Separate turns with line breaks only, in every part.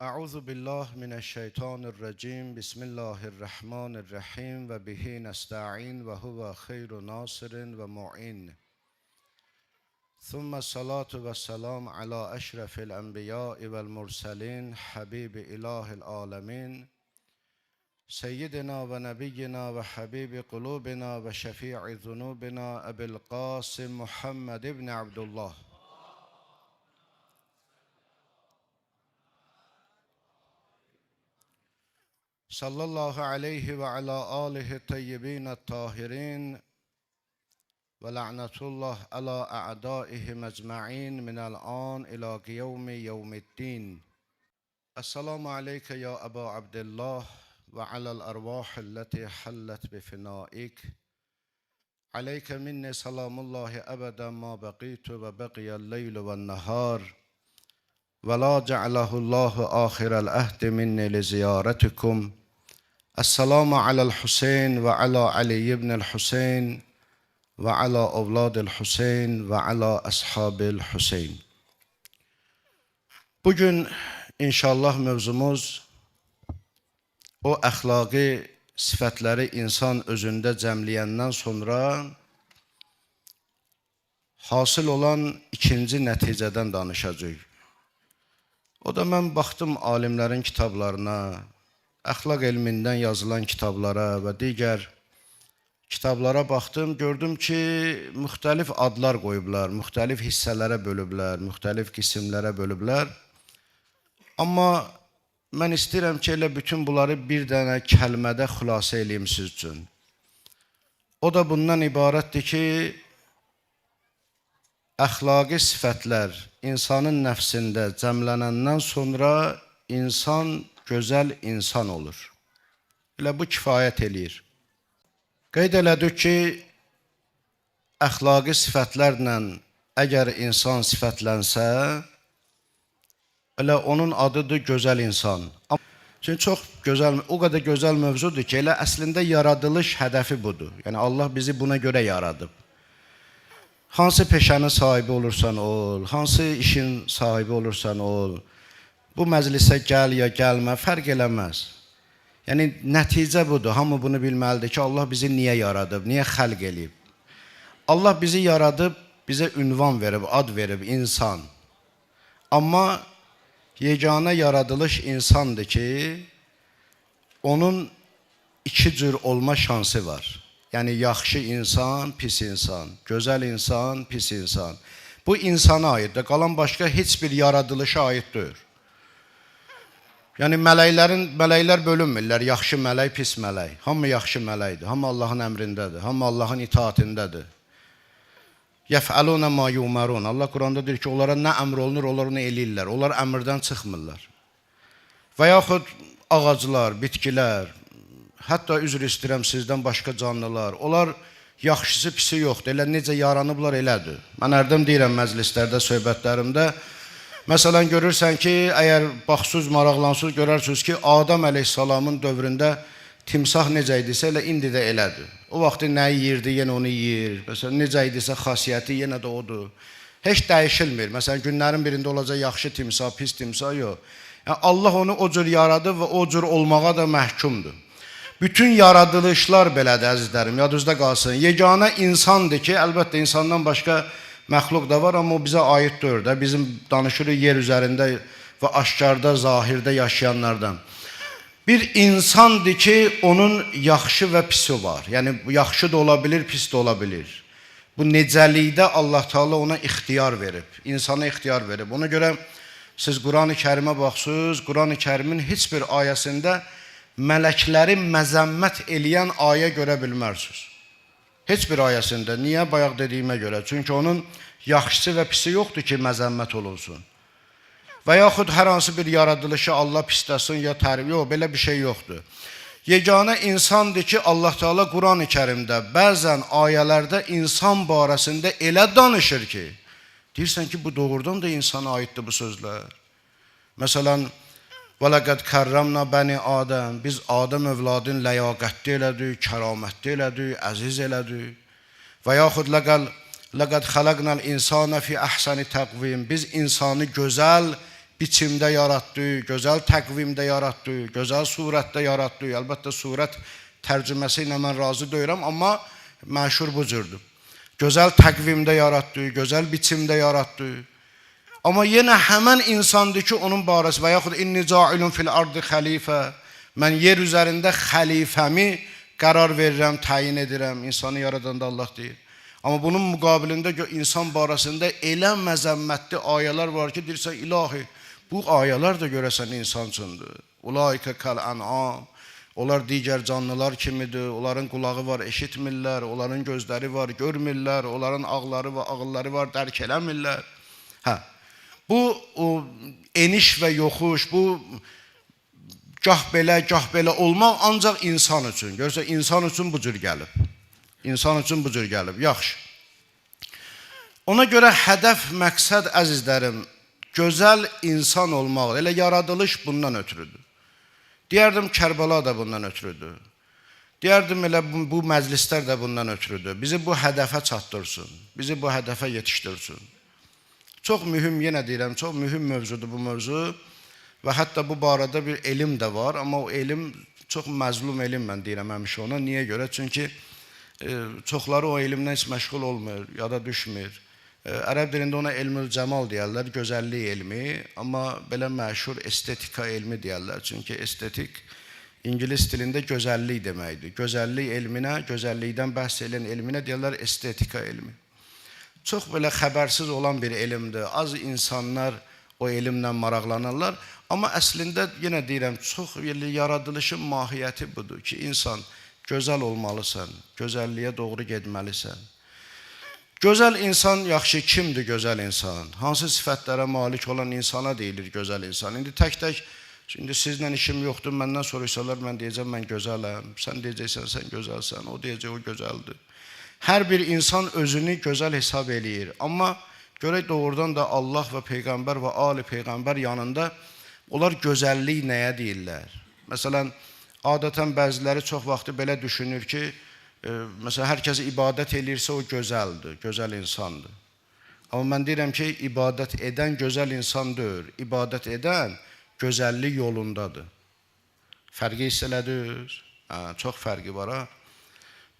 أعوذ بالله من الشيطان الرجيم بسم الله الرحمن الرحيم وبه نستعين وهو خير ناصر ومعين ثم الصلاة والسلام على أشرف الأنبياء والمرسلين حبيب إله العالمين سيدنا ونبينا وحبيب قلوبنا وشفيع ذنوبنا أبي القاسم محمد بن عبد الله صلى الله عليه وعلى آله الطيبين الطاهرين ولعنة الله على أعدائهم أجمعين من الآن إلى يوم الدين. السلام عليك يا أبا عبد الله وعلى الأرواح التي حلت بفنائك. عليك مني سلام الله أبدا ما بقيت وبقي الليل والنهار ولا جعله الله آخر العهد مني لزيارتكم. السلام على الحسين وعلى علي بن الحسين وعلى أولاد الحسين وعلى أصحاب الحسين. Bugün inşallah mövzumuz o əxlaqi sifətləri insan özündə cəmləyəndən sonra hasıl olan ikinci nəticədən danışacağıq. O da mən baxdım alimlərin kitablarına, əxlaq elmindən yazılan kitablara və digər kitablara baxdım, gördüm ki, müxtəlif adlar qoyublar, müxtəlif hissələrə bölüblər, müxtəlif qisimlərə bölüblər. Amma mən istəyirəm ki, elə bütün bunları bir dənə kəlmədə xülasə eləyim siz üçün. O da bundan ibarətdir ki, əxlaqi sifətlər insanın nəfsində cəmlənəndən sonra insan gözəl insan olur. Elə bu kifayət eləyir. Qeyd elədik ki, əxlaqi sifətlərlə əgər insan sifətlənsə, elə onun adıdır gözəl insan. Çünki çox gözəl, o qədər gözəl mövzudur ki, elə əslində yaradılış hədəfi budur. Yəni Allah bizi buna görə yaradıb. Hansı peşənin sahibi olursan ol, hansı işin sahibi olursan ol, bu məclisə gəl ya gəlmə, fərq eləməz. Yəni, nəticə budur. Hamı bunu bilməlidir ki, Allah bizi niyə yaradıb, niyə xəlq eləyib. Allah bizi yaradıb, bizə ünvan verib, ad verib, insan. Amma yeganə yaradılış insandır ki, onun iki cür olma şansı var. Yəni, yaxşı insan, pis insan, gözəl insan, pis insan. Bu insana aiddir, qalan başqa heç bir yaradılışa aid deyil. Yəni, mələklər bölünmürlər, yaxşı mələk, pis mələk. Hamı yaxşı mələkdir, hamı Allahın əmrindədir, hamı Allahın itaatindədir. Yəf'əlunə mə yumarun. Allah Quranda deyir ki, onlara nə əmr olunur, onlar onu eləyirlər, onlar əmrdən çıxmırlar. Və yaxud ağaclar, bitkilər, hətta üzr istəyirəm sizdən başqa canlılar, onlar yaxşısı, pisi yoxdur, elə necə yaranıblar elədir. Mən hərdən deyirəm məclislərdə, söhbətlərimdə, məsələn, görürsən ki, əgər baxsız, maraqlansız görərsiniz ki, Adəm əleyhissalamın dövründə timsah necə idisə, elə indi də elədir. O vaxtı nə yiyirdi, yenə onu yiyir. Məsələn, necə idisə xasiyyəti, yenə də odur. Heç dəyişilmir. Məsələn, günlərin birində olacaq yaxşı timsah, pis timsah yox. Yəni, Allah onu o cür yaradı və o cür olmağa da məhkumdur. Bütün yaradılışlar belədir, əzizlərim, yadınızda qalsın. Yeganə insandır ki, əlbəttə insandan başqa məxluq da var, amma o bizə aid deyil də. Bizim danışırıq yer üzərində və aşkarda, zahirdə yaşayanlardan. Bir insandır ki, onun yaxşı və pisi var. Yəni, yaxşı da ola bilir, pis də ola bilir. Bu necəlikdə Allah Teala ona ixtiyar verib, insana ixtiyar verib. Ona görə siz Quran-ı Kərimə baxsınız, Quran-ı Kərimin heç bir ayəsində mələkləri məzəmmət eləyən ayə görə bilmərsiniz. Heç bir ayəsində. Niyə? Bayaq dediyimə görə. Çünki onun yaxşısı və pisi yoxdur ki, məzəmmət olunsun. Və yaxud hər hansı bir yaradılışı Allah pisləsin ya tərif. Yox, belə bir şey yoxdur. Yeganə insandır ki, Allah Teala Quran-ı Kərimdə bəzən ayələrdə insan barəsində elə danışır ki, deyirsən ki, bu doğrudan da insana aiddir bu sözlər. Məsələn, وَلَقَدْ كَرَّمْنَا بَنِي Adəm. Biz Adəm övladın ləyaqətli elədik, kəramətli elədik, əziz elədik. Və yaxud لَقَدْ خَلَقْنَا الْإِنسَانَ فِي أَحْسَنِ تَقْوِيمٍ. Biz insanı gözəl biçimdə yaratdı, gözəl təqvimdə yaratdı, gözəl surətdə yaratdı. Əlbəttə surət tərcüməsi ilə mən razı deyirəm, amma məşhur bu cürdür. Gözəl təqvimdə yaratdı, gözəl biçimdə yaratdı. Amma yenə həmən insandır ki, onun barəsi və yaxud inni cailun fil ardı xəlifə, mən yer üzərində xəlifəmi qərar verirəm, təyin edirəm. İnsanı yaradan da Allah deyir. Amma bunun müqabilində insan barəsində elə məzəmmətli ayələr var ki, deyirsən, ilahi, bu ayələr də görəsən insan üçündür. Ulaikə kəl-ən'am, onlar digər canlılar kimidir, onların qulağı var, eşitmirlər, onların gözləri var, görmirlər, onların ağılları var, dərk eləmirlər. Bu eniş və yoxuş, bu gah belə olmaq ancaq insan üçün. Görürsə, insan üçün bu cür gəlib. İnsan üçün bu cür gəlib. Yaxşı. Ona görə hədəf, məqsəd, əzizlərim, gözəl insan olmaq, elə yaradılış bundan ötürüdür. Deyərdim, Kərbəla da bundan ötürüdür. Deyərdim, elə bu məclislər də bundan ötürüdür. Bizi bu hədəfə çatdırsın, bizi bu hədəfə yetişdirsin. Çox mühüm, yenə deyirəm, çox mühüm mövzudur bu mövzu və hətta bu barədə bir elm də var, amma o elm çox məzlum elm, mən deyirəm həmişə ona. Niyə görə? Çünki çoxları o elmdən heç məşğul olmur, yada düşmür. Ərəb dilində ona elmül cəmal deyərlər, gözəllik elmi, amma belə məşhur estetika elmi deyərlər. Çünki estetik İngilis dilində gözəllik deməkdir. Gözəllik elminə, gözəllikdən bəhs edən elminə deyərlər estetika elmi. Çox belə xəbərsiz olan bir elmdir. Az insanlar o elmlə maraqlanırlar. Amma əslində yenə deyirəm, çox yaradılışın mahiyyəti budur ki, insan gözəl olmalısan, gözəlliyə doğru getməlisən. Gözəl insan, yaxşı, kimdir gözəl insan? Hansı sifətlərə malik olan insana deyilir gözəl insan? İndi tək-tək, şimdi sizlə işim yoxdur, məndən soruşsalar, mən deyəcəm, mən gözələm. Sən deyəcəksən, sən gözəlsən, o deyəcək, o gözəldir. Hər bir insan özünü gözəl hesab eləyir. Amma görək doğrudan da Allah və Peyğəmbər və Ali Peyğəmbər yanında onlar gözəllik nəyə deyirlər? Məsələn, adətən bəziləri çox vaxtı belə düşünür ki, məsələn, hər kəs ibadət eləyirsə o gözəldir, gözəl insandır. Amma mən deyirəm ki, ibadət edən gözəl insan deyil, ibadət edən gözəllik yolundadır. Fərqi hiss elədiniz? Çox fərqi var, ha?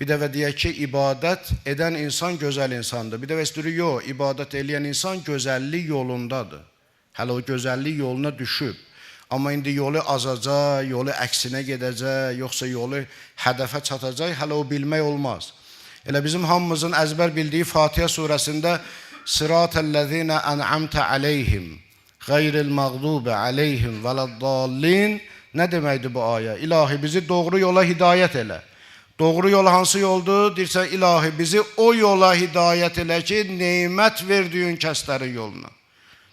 Bir dəfə deyək ki, ibadət edən insan gözəl insandır. Bir dəfə istəyirik, yox, ibadət eləyən insan gözəllik yolundadır. Hələ o gözəllik yoluna düşüb. Amma indi yolu azacaq, yolu əksinə gedəcək, yoxsa yolu hədəfə çatacaq, hələ o bilmək olmaz. Elə bizim hamımızın əzbər bildiyi Fatihə surəsində Sıratəl-ləzīnə ən'amtə aleyhim Qayril məğdubi aleyhim vələddallin. Nə deməkdir bu ayə? İlahi, bizi doğru yola hidayət elə. Doğru yol hansı yoldur? Deyirsən, ilahi, bizi o yola hidayət elə ki, neymət verdiyin kəslərin yoluna.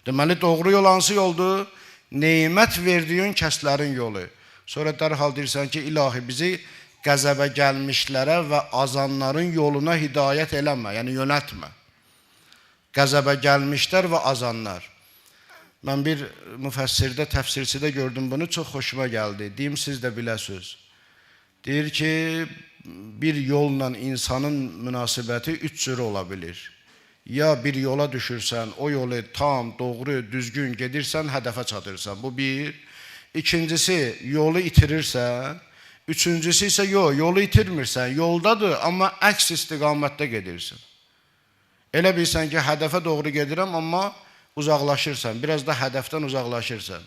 Deməli, doğru yol hansı yoldur? Neymət verdiyin kəslərin yolu. Sonra dərhal deyirsən ki, ilahi, bizi qəzəbə gəlmişlərə və azanların yoluna hidayət eləmə, yəni yönətmə. Qəzəbə gəlmişlər və azanlar. Mən bir müfəssirdə, təfsirçidə gördüm bunu, çox xoşuma gəldi. Deyim, siz də biləsiniz. Deyir ki, bir yolla insanın münasibəti üç cür ola bilir. Ya bir yola düşürsən, o yolu tam, doğru, düzgün gedirsən, hədəfə çatırsan. Bu bir. İkincisi, yolu itirirsən. Üçüncüsü isə yolu itirmirsən. Yoldadır, amma əks istiqamətdə gedirsən. Elə bilsən ki, hədəfə doğru gedirəm, amma uzaqlaşırsan. Biraz da hədəfdən uzaqlaşırsan.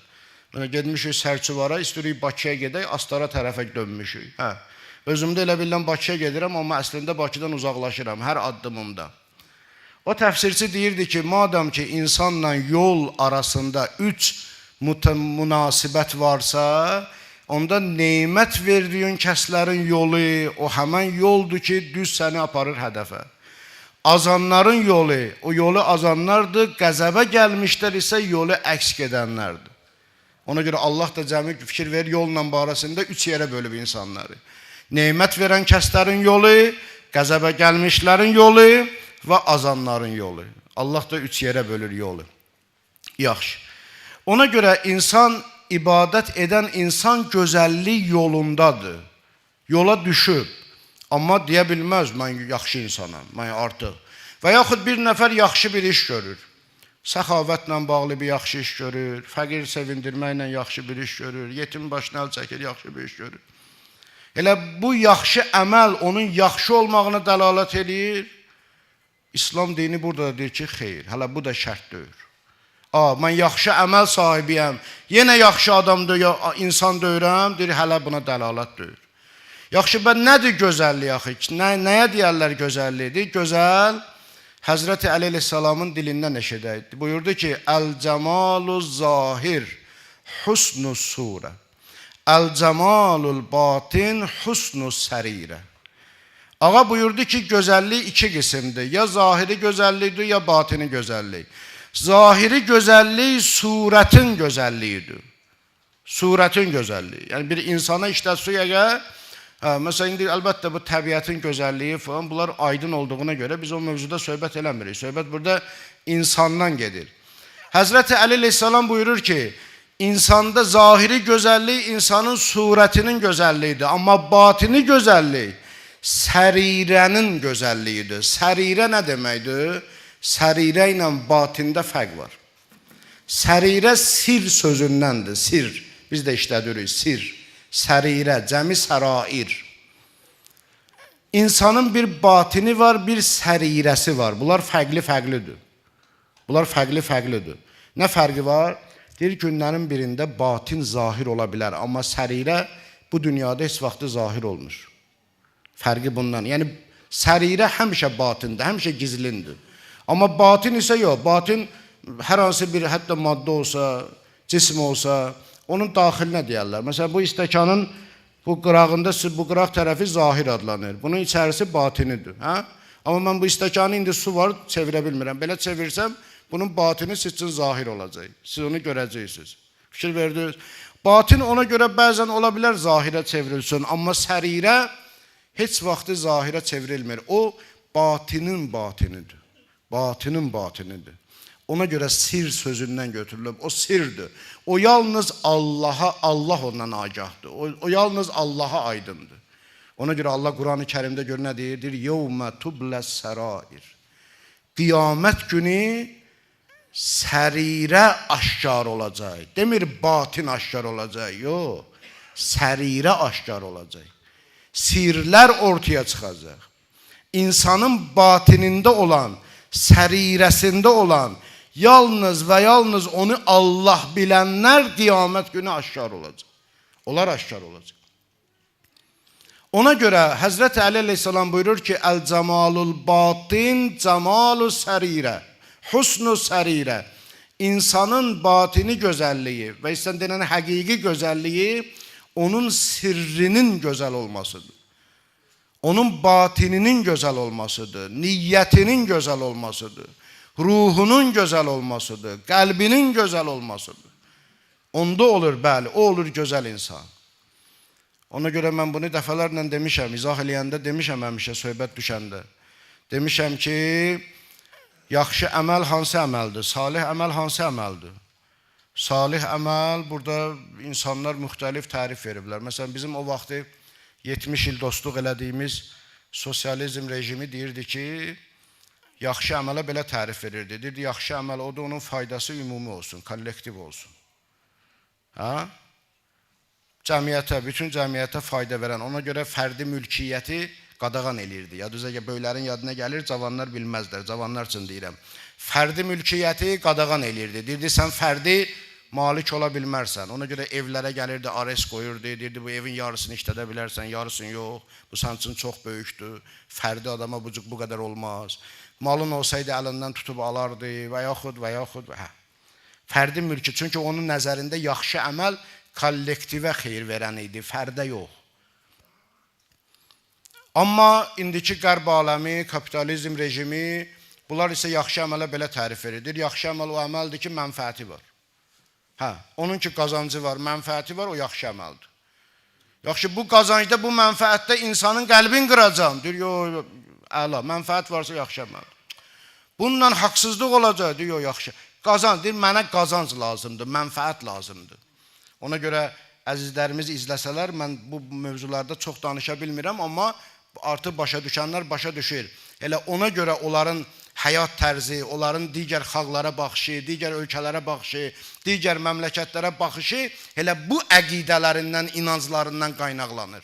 Gedmişik Sərçuvara, istəyirik Bakıya gedək, Astara tərəfə dönmüşük. Özümdə elə bilən Bakıya gedirəm, amma əslində Bakıdan uzaqlaşıram hər addımımda. O təfsirçi deyirdi ki, madəm ki, insanla yol arasında üç münasibət varsa, onda neymət verdiyin kəslərin yolu, o həmən yoldur ki, düz səni aparır hədəfə. Azanların yolu, o yolu azanlardır, qəzəbə gəlmişlər isə yolu əks gedənlərdir. Ona görə Allah da cəmi fikir verir, yolla barəsində üç yerə bölüb insanları. Neymət verən kəslərin yolu, qəzəbə gəlmişlərin yolu və azanların yolu. Allah da üç yerə bölür yolu. Yaxşı. Ona görə insan, ibadət edən insan gözəllik yolundadır. Yola düşüb. Amma deyə bilməz, mən yaxşı insanam, mən artıq. Və yaxud bir nəfər yaxşı bir iş görür. Səxavətlə bağlı bir yaxşı iş görür, fəqir sevindirməklə yaxşı bir iş görür, yetim başına əl çəkir, yaxşı bir iş görür. Elə bu yaxşı əməl onun yaxşı olmağına dəlalət edir. İslam dini burada da deyir ki, xeyr, hələ bu da şərt deyir. Mən yaxşı əməl sahibiyəm, yenə yaxşı adamdır, insan deyirəm, deyir, hələ buna dəlalət deyir. Yaxşı, nədir gözəllik axı? Nəyə deyərlər gözəllikdir? Gözəl, Həzrəti Əli əleyhissalamın dilindən eşidəydi. Buyurdu ki, Əl-cəmalu zahir, husnu surə. Əl-cəmalul batin, husnu sərirə. Ağa buyurdu ki, gözəllik iki qismdir. Ya zahiri gözəllikdir, ya batini gözəllik. Zahiri gözəllik surətin gözəlliyidir. Surətin gözəlliyi. Yəni bir insana işlətsək əgər, məsələn, indi əlbəttə bu təbiətin gözəlliyi falan, bunlar aydın olduğuna görə biz o mövzuda söhbət eləmirik. Söhbət burada insandan gedir. Həzrəti Əli əleyhissalam buyurur ki, insanda zahiri gözəllik insanın surətinin gözəlliyidir. Amma batini gözəllik sərirənin gözəlliyidir. Sərirə nə deməkdir? Sərirə ilə batində fərq var. Sərirə sir sözündəndir, sir. Biz də işlədirik, sir. Sərirə, cəmi sərair. İnsanın bir batini var, bir sərirəsi var. Bunlar fərqli-fərqlidir. Bunlar fərqli-fərqlidir. Nə fərqi var? Deyir, günlərin birində batin zahir ola bilər. Amma sərirə bu dünyada heç vaxtı zahir olmur. Fərqi bundan. Yəni, sərirə həmişə batındır, həmişə gizlindir. Amma batin isə yox. Batin hər hansı bir hətta maddə olsa, cism olsa, onun daxilinə deyərlər. Məsələn, bu istəkanın bu qırağında, bu qıraq tərəfi zahir adlanır. Bunun içərisi batinidir. Amma mən bu istəkanı indi su var, çevirə bilmirəm. Belə çevirsəm, bunun batini siz üçün zahir olacaq. Siz onu görəcəksiniz. Fikir verdiniz. Batin ona görə bəzən ola bilər zahirə çevrilsin. Amma sərirə heç vaxtı zahirə çevrilmir. O, batinin batinidir. Batinin batinidir. Ona görə sir sözündən götürülüb. O sirdir. O yalnız Allaha, Allah ondan agahdır. O yalnız Allaha aydındır. Ona görə Allah Quran-ı Kərimdə gör nə deyir? Deyir, yevmə tubləs sərair. Qiyamət günü sərirə aşkar olacaq. Demir, batin aşkar olacaq. Yox, sərirə aşkar olacaq. Sirlər ortaya çıxacaq. İnsanın batinində olan, sərirəsində olan, yalnız və yalnız onu Allah bilənlər qiyamət günü aşkar olacaq. Onlar aşkar olacaq. Ona görə Həzrəti Əli əleyhissalam buyurur ki, Əl-cəmalul batin, cəmalu sərirə, husnu sərirə. İnsanın batini gözəlliyi və istən denən həqiqi gözəlliyi onun sirrinin gözəl olmasıdır. Onun batininin gözəl olmasıdır, niyyətinin gözəl olmasıdır, ruhunun gözəl olmasıdır, qəlbinin gözəl olmasıdır. Onda olur, bəli, o olur gözəl insan. Ona görə mən bunu dəfələrlə demişəm, izah eləyəndə demişəm həmişə, söhbət düşəndə. Demişəm ki, yaxşı əməl hansı əməldir, salih əməl hansı əməldir? Salih əməl, burada insanlar müxtəlif tərif veriblər. Məsələn, bizim o vaxtı 70 il dostluq elədiyimiz sosializm rejimi deyirdi ki, yaxşı əmələ belə tərif verirdi. Deyirdi, yaxşı əməl odur, onun faydası ümumi olsun, kollektiv olsun. Cəmiyyətə, bütün cəmiyyətə fayda verən, ona görə fərdi mülkiyyəti qadağan elirdi. Yadınıza böylərin yadına gəlir, cavanlar bilməzlər, cavanlar üçün deyirəm. Fərdi mülkiyyəti qadağan elirdi. Deyirdi, sən fərdi malik ola bilmərsən. Ona görə evlərə gəlirdi, ares qoyurdu, deyirdi, bu evin yarısını işlədə bilərsən, yarısını yox, bu sənin üçün çox böyükdür, fərdi adama bu qədər olmaz. Malın olsaydı əlindən tutub alardı və yaxud. Fərdi mülki, çünki onun nəzərində yaxşı əməl kollektivə xeyir verən idi, fərdə yox. Amma indiki qərb aləmi, kapitalizm rejimi, bunlar isə yaxşı əmələ belə tərif verir. Yaxşı əməl o əməldir ki, mənfəəti var. Onun ki, qazancı var, mənfəəti var, o yaxşı əməldir. Yaxşı, bu qazancda, bu mənfəətdə insanın qəlbin qıracam. Deyir, yox, əla, mənfəət varsa yaxşı əməldir. Bununla haqsızlıq olacaq, deyir, yox, yaxşı. Qazanc, deyir, mənə qazanc lazımdır, mənfəət lazımdır. Ona görə əzizlərimiz izləsələr, mən bu mövzularda çox danışa bilmirəm, amma artıq başa düşənlər başa düşür. Elə ona görə onların həyat tərzi, onların digər xalqlara baxışı, digər ölkələrə baxışı, digər məmləkətlərə baxışı elə bu əqidələrindən, inanclarından qaynaqlanır.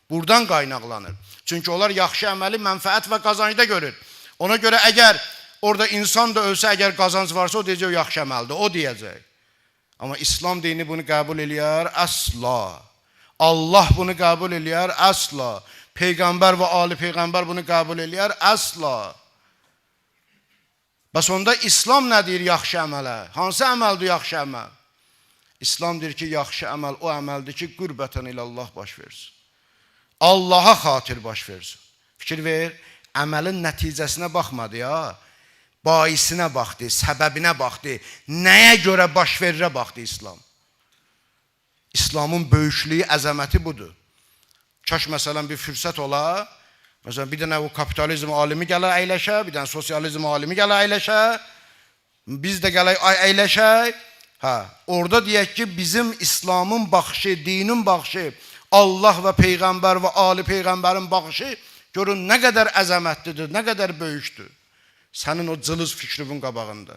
Buradan qaynaqlanır. Çünki onlar yaxşı əməli mənfəət və qazancda görür. Ona görə əgər orada insan da ölsə, əgər qazanc varsa, o deyəcək, o yaxşı əməldir, o deyəcək. Amma İslam dini bunu qəbul eləyər? Əsla. Allah bunu qəbul eləyər? Əsla. Peyğəmbər və ali Peyğəmbər bunu qəbul eləyər? Əsla. Bəs onda İslam nə deyir yaxşı əmələ? Hansı əməldir yaxşı əməl? İslam deyir ki, yaxşı əməl o əməldir ki, qürbətən ilə Allah baş versin. Allaha xatir baş versin. Fikir ver, əməlin nəticəsinə baxmadı ya. Baisinə baxdı, səbəbinə baxdı, nəyə görə baş verirə baxdı İslam. İslamın böyüklüyü, əzəməti budur. Kaş məsələn bir fürsət ola, məsələn bir dənə o kapitalizm alimi gələ əyləşə, bir dənə sosializm alimi gələ əyləşə, biz də gələk əyləşək, orada deyək ki, bizim İslamın baxışı, dinin baxışı, Allah və Peyğəmbər və ali Peyğəmbərin baxışı görün nə qədər əzəmətlidir, nə qədər böyükdür. Sənin o cılız fikrinin qabağında.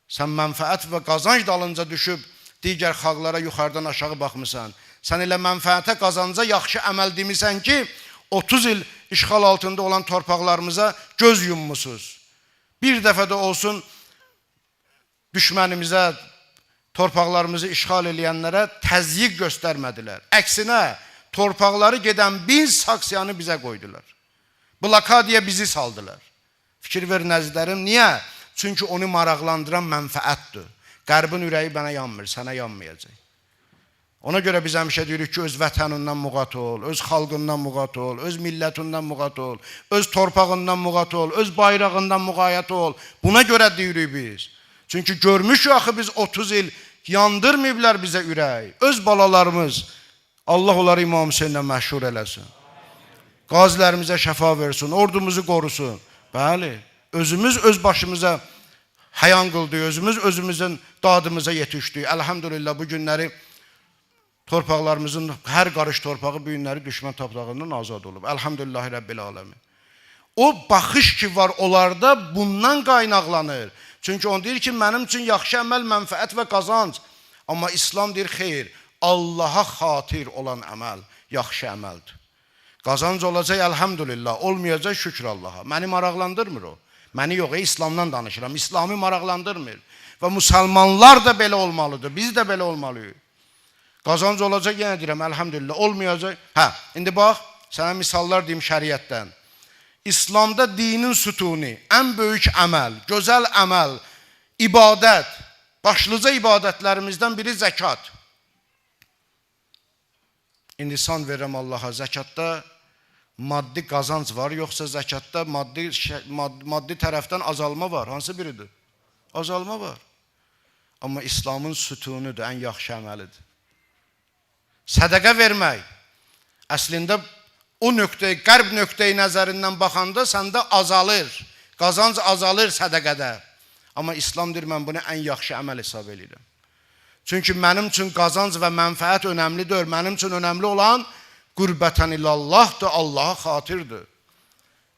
Sən mənfəət və qazanc dalınca düşüb digər xalqlara yuxarıdan aşağı baxmısan. Sən elə mənfəətə, qazanca yaxşı əməl demisən ki, 30 il işğal altında olan torpaqlarımıza göz yummusuz. Bir dəfə də olsun düşmənimizə, torpaqlarımızı işğal eləyənlərə təzyiq göstərmədilər. Əksinə, torpaqları gedən 1000 saksiyanı bizə qoydular. Blokadiya bizi saldılar. Fikir ver nəzərlərim, niyə? Çünki onu maraqlandıran mənfəətdir. Qərbin ürəyi mənə yanmır, sənə yanmayacaq. Ona görə biz həmişə deyirik ki, öz vətənindən muğat ol, öz xalqından muğat ol, öz millətindən muğat ol, öz torpağından muğat ol, öz bayrağından müğayət ol. Buna görə deyirik biz. Çünki görmüşük axı biz 30 il yandırmayıblar bizə ürək. Öz balalarımız, Allah onları İmam Hüseynlə məşhur eləsin. Qazilərimizə şəfa versin, ordumuzu qorusun. Bəli, özümüz öz başımıza həyan qıldıq, özümüz özümüzün dadımıza yetişdik. Əlhamdülillah bu günləri torpaqlarımızın hər qarış torpağı bu günləri düşmən toprağından azad olub. Əlhamdülillahi Rabbil aləmin. O baxış ki var onlarda bundan qaynaqlanır. Çünki on deyir ki, mənim üçün yaxşı əməl, mənfəət və qazanc. Amma İslam deyir, xeyr, Allaha xatir olan əməl yaxşı əməldir. Qazanc olacaq, əlhamdülillah, olmayacaq, şükür Allaha. Məni maraqlandırmır o. Məni yox, İslamdan danışıram. İslamı maraqlandırmır. Və müsəlmanlar da belə olmalıdır, biz də belə olmalıyıq. Qazanc olacaq, yenə deyirəm, əlhamdülillah, olmayacaq. İndi bax, sənə misallar deyim şəriətdən. İslamda dinin sütunu, ən böyük əməl, gözəl əməl, ibadət, başlıca ibadətlərimizdən biri zəkat. İndi san verirəm Allaha, zəkatda maddi qazanc var, yoxsa zəkatda maddi tərəfdən azalma var. Hansı biridir? Azalma var. Amma İslamın sütunudur, ən yaxşı əməlidir. Sədəqə vermək, əslində o nöqtəyi, qərb nöqtəyi nəzərindən baxanda səndə azalır, qazanc azalır sədəqədə. Amma İslam deyir, mən bunu ən yaxşı əməl hesab edirəm. Çünki mənim üçün qazanc və mənfəət önəmlidir. Mənim üçün önəmli olan qürbətən illallahdır, Allaha xatirdir.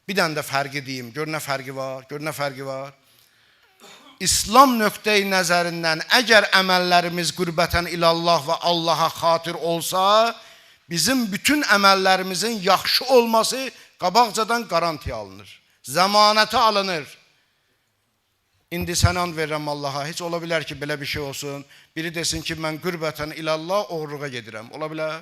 Bir dənə də fərqi deyim, gör nə fərqi var, gör nə fərqi var. İslam nöqteyi nəzərindən əgər əməllərimiz qürbətən ilallah və Allaha xatir olsa, bizim bütün əməllərimizin yaxşı olması qabaqcadan garantiya alınır. Zəmanətə alınır. İndi sən and verirəm Allaha, heç ola bilər ki, belə bir şey olsun. Biri desin ki, mən qürbətən ilallah oğurluğa gedirəm. Ola bilər?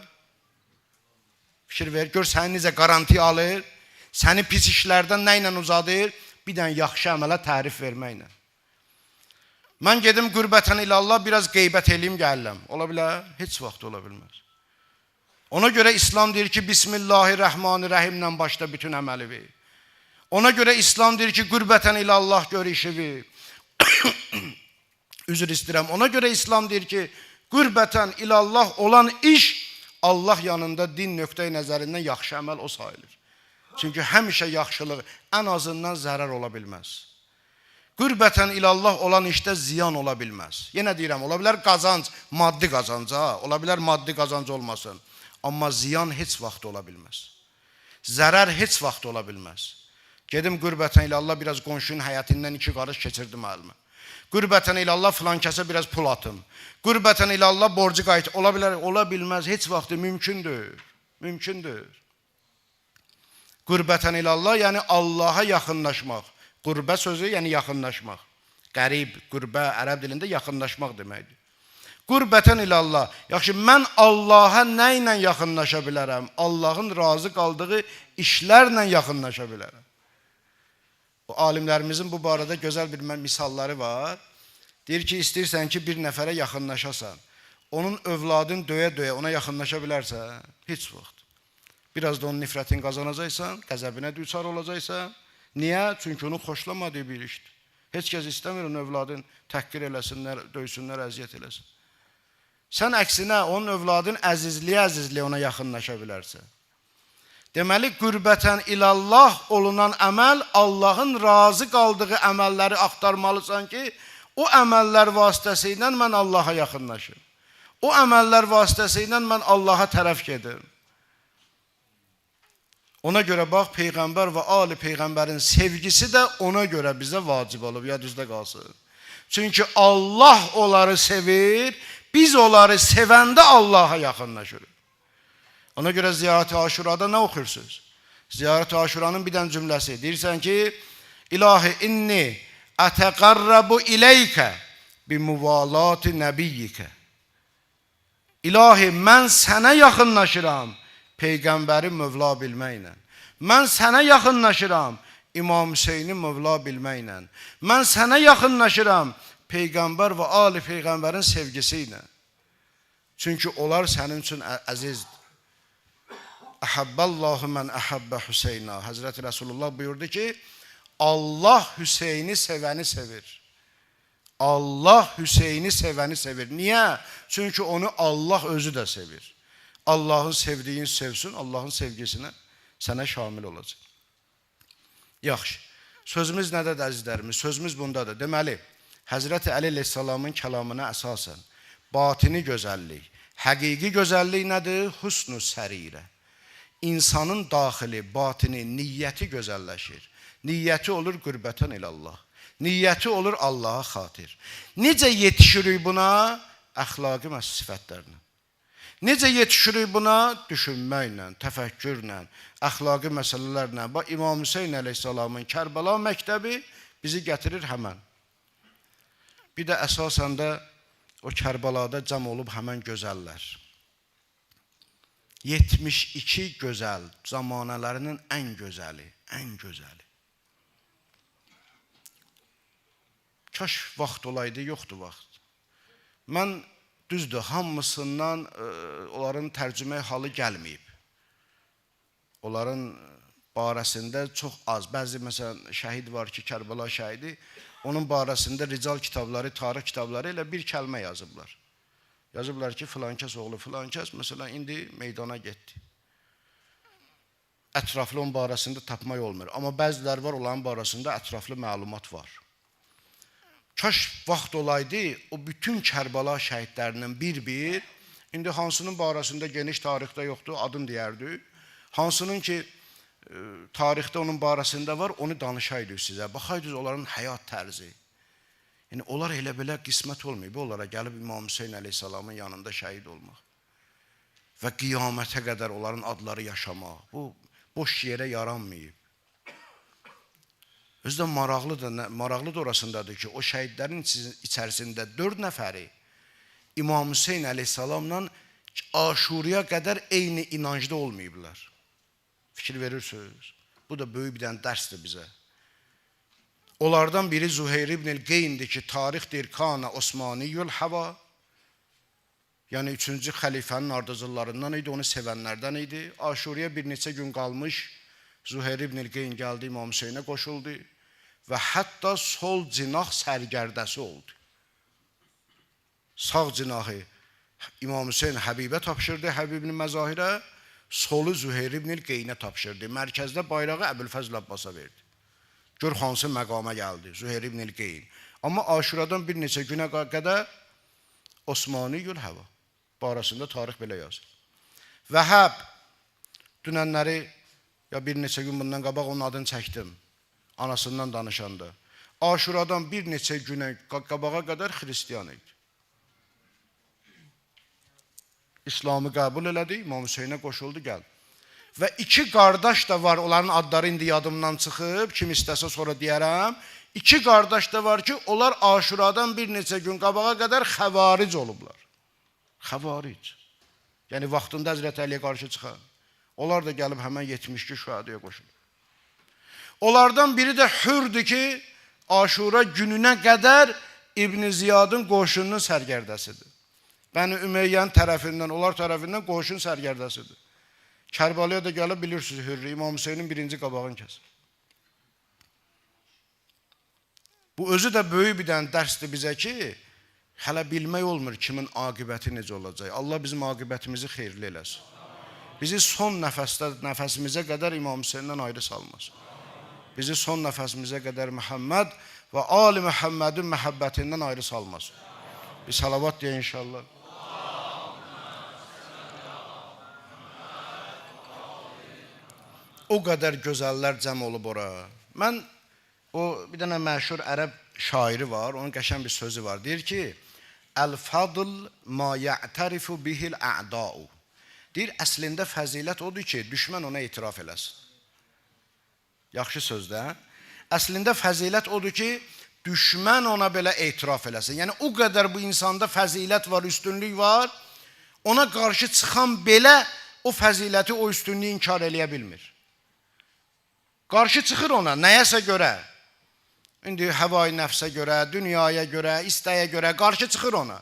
Fikir ver, gör səni necə garantiya alır, səni pis işlərdən nə ilə uzadır? Bir dənə yaxşı əmələ tərif verməklə. Mən gedim qürbətən ilallah, biraz qeybət eləyim, gəlirəm. Ola bilər? Heç vaxt ola bilməz. Ona görə İslam deyir ki, Bismillahirrahmanirrahimlə başda bütün əməli ver. Ona görə İslam deyir ki, qürbətən ilallah gör işi ver. Üzr istəyirəm. Ona görə İslam deyir ki, qürbətən ilallah olan iş Allah yanında din nöqteyi nəzərindən yaxşı əməl o sayılır. Çünki həmişə yaxşılıq ən azından zərər ola bilməz. Qürbətən ilallah olan işdə ziyan ola bilməz. Yenə deyirəm, ola bilər qazanc, maddi qazanc, ola bilər maddi qazanc olmasın. Amma ziyan heç vaxt ola bilməz. Zərər heç vaxt ola bilməz. Gedim qürbətən ilə Allah biraz qonşunun həyətindən 2 qarış keçirdim əlimə. Qürbətən ilə Allah filan kəsə biraz pul atım. Qürbətən ilə Allah borcu qayıt. Ola bilər, ola bilməz, heç vaxtı mümkündür. Mümkündür. Qürbətən ilə Allah, yəni Allaha yaxınlaşmaq. Qürbə sözü, yəni yaxınlaşmaq. Qərib, qürbə, ərəb dilində yaxınlaşmaq deməkdir. Qürbətən ilə Allah. Yaxşı, mən Allaha nə ilə yaxınlaşa bilərəm? Allahın razı qaldığı işlərlə yaxınlaşa bilərəm. Alimlərimizin bu barədə gözəl bir misalları var. Deyir ki, istəyirsən ki, bir nəfərə yaxınlaşasan, onun övladın döyə-döyə ona yaxınlaşa bilərsən, heç vaxt. Biraz da onun nifrətini qazanacaqsan, qəzəbinə düçar olacaqsan. Niyə? Çünki onun xoşlamadığı bir işdir. Heç kəs istəmir onun övladın təhqir eləsinlər, döysünlər, əziyyət eləsin. Sən əksinə onun övladın əzizliyə ona yaxınlaşa bilərsən. Deməli, qürbətən ilallah olunan əməl, Allahın razı qaldığı əməlləri axtarmalısan ki, o əməllər vasitəsilə mən Allaha yaxınlaşım. O əməllər vasitəsilə mən Allaha tərəf gedim. Ona görə bax, Peyğəmbər və Ali Peyğəmbərin sevgisi də ona görə bizə vacib olub, ya düzdə qalsın. Çünki Allah onları sevir, biz onları sevəndə Allaha yaxınlaşırıq. Ona görə ziyarət-i Aşurada nə oxursunuz? Ziyarət-i Aşuranın bir dənə cümləsi. Deyirsən ki, İlahi inni ətəqarrabu iləykə bimuvalati nəbiyyikə. İlahi, mən sənə yaxınlaşıram Peyğəmbəri mövla bilməklə. Mən sənə yaxınlaşıram İmam Hüseyni mövla bilməklə. Mən sənə yaxınlaşıram Peyğəmbər və Ali Peyğəmbərin sevgisi ilə. Çünki onlar sənin üçün əzizdir. Əhəbbəllahu mən əhəbbə Hüseynə. Həzrəti Rasulullah buyurdu ki, Allah Hüseyni sevəni sevir. Allah Hüseyni sevəni sevir. Niyə? Çünki onu Allah özü də sevir. Allahın sevdiyin sevsin, Allahın sevgisinə sənə şamil olacaq. Yaxşı, sözümüz nədədir əzizlərimiz? Sözümüz bundadır. Deməli, Həzrəti Əli əleyhissalamın kəlamına əsasən, batini gözəllik, həqiqi gözəllik nədir? Husn-u sərirə. İnsanın daxili, batini, niyyəti gözəlləşir. Niyyəti olur qürbətən ilallah. Niyyəti olur Allaha xatir. Necə yetişirik buna? Əxlaqi sifətlərlə. Necə yetişirik buna? Düşünməklə, təfəkkürlə, əxlaqi məsələlərlə. Bax, İmam Hüseyn əleyhissalamın Kərbəla məktəbi bizi gətirir həmən. Bir də əsasən də o Kərbalada cəm olub həmən gözəllər. 72 gözəl, zamanələrinin ən gözəli, ən gözəli. Kaş vaxt olaydı, yoxdur vaxt. Mən düzdür, hamısından onların tərcümə halı gəlməyib. Onların barəsində çox az. Bəzi məsələn şəhid var ki, Kərbəla şəhidi, onun barəsində rical kitabları, tarix kitabları ilə bir kəlmə yazıblar. Yazıblar ki, filankəs oğlu filankəs, məsələn, indi meydana getdi. Ətraflı onun barəsində tapmaq olmur. Amma bəzilər var, onların barəsində ətraflı məlumat var. Kaş vaxt olaydı, o bütün Kərbəla şəhidlərinin bir-bir, indi hansının barəsində geniş tarixdə yoxdur, adını deyərdik. Hansının ki, tarixdə onun barəsində var, onu danışaydıq sizə. Baxaydınız onların həyat tərzi. Yəni, onlar elə belə qismət olmayıb, onlara gəlib İmam Hüseyn əleyhissalamın yanında şəhid olmaq. Və qiyamətə qədər onların adları yaşamaq. Bu, boş yerə yaranmayıb. Özdə maraqlı da orasındadır ki, o şəhidlərin içərisində 4 nəfəri İmam Hüseyn əleyhissalamla Aşuraya qədər eyni inancda olmayıblar. Fikir verirsiniz. Bu da böyük bir dənə dərsdir bizə. Onlardan biri Zuheyr ibn-i Qeyndir ki, tarixdir Kana Osmaniyyül Hava. Yəni 3-cü xəlifənin ardıcıllarından idi, onu sevənlərdən idi. Aşuraya bir neçə gün qalmış Zuheyr ibn-i Qeyn gəldi, İmam Hüseynə qoşuldu və hətta sol cinah sərgərdəsi oldu. Sağ cinahı İmam Hüseyn Həbibə tapşırdı, Həbibin məzahirə, solu Zuheyr ibn-i Qeynə tapşırdı. Mərkəzdə bayrağı Əbülfəzl Abbasa verdi. Gör hansı məqama gəldi, Zuheyr ibn-i Qeyn. Amma Aşuradan bir neçə günə qədər Osmaniyyül Hava barəsində tarix belə yazır. Vəhəb, dünənləri, ya bir neçə gün bundan qabaq onun adını çəkdim. anasından danışanda. Aşuradan bir neçə günə qabağa qədər xristiyan idi. İslamı qəbul elədi, İmam Hüseynə qoşuldu, gəl. Və iki qardaş da var, onların adları indi yadımdan çıxıb, kim istəsə sonra deyərəm. İki qardaş da var ki, onlar Aşuradan bir neçə gün qabağa qədər xəvaric olublar. Xəvaric. Yəni, vaxtında Həzrət Əliyə qarşı çıxan. Onlar da gəlib həmən 72 şühədəyə qoşulur. Onlardan biri də Hürdür ki, Aşura gününə qədər İbn Ziyadın qoşununun sərgərdəsidir. Bəni Ümeyyənin tərəfindən, onlar tərəfindən qoşun sərgərdəsidir. Kərbalaya da gəlib bilirsiniz Hürri, İmam Hüseynin birinci qabağını kəsir. Bu özü də böyük bir dənə dərsdir bizə ki, hələ bilmək olmur kimin aqibəti necə olacaq. Allah bizim aqibətimizi xeyirli eləsin. Bizi son nəfəsimizə qədər İmam Hüseyndən ayrı salmasın. Bizi son nəfəsimizə qədər Məhəmməd və Ali Məhəmmədin məhəbbətindən ayrı salmasın. Bir salavat deyə inşallah. O qədər gözəllər cəm olub ora. Mən, bir dənə məşhur ərəb şairi var, onun qəşən bir sözü var. Deyir ki, Əl-fadl ma ya'tarifu bihil a'da'u. Deyir, əslində fəzilət odur ki, düşmən ona etiraf eləsin. Yaxşı sözdür, hə? Əslində fəzilət odur ki, düşmən ona belə etiraf eləsin. Yəni, o qədər bu insanda fəzilət var, üstünlük var, ona qarşı çıxan belə o fəziləti, o üstünlüyü inkar eləyə bilmir. Qarşı çıxır ona, nəyəsə görə. İndi həvai nəfsə görə, dünyaya görə, istəyə görə qarşı çıxır ona.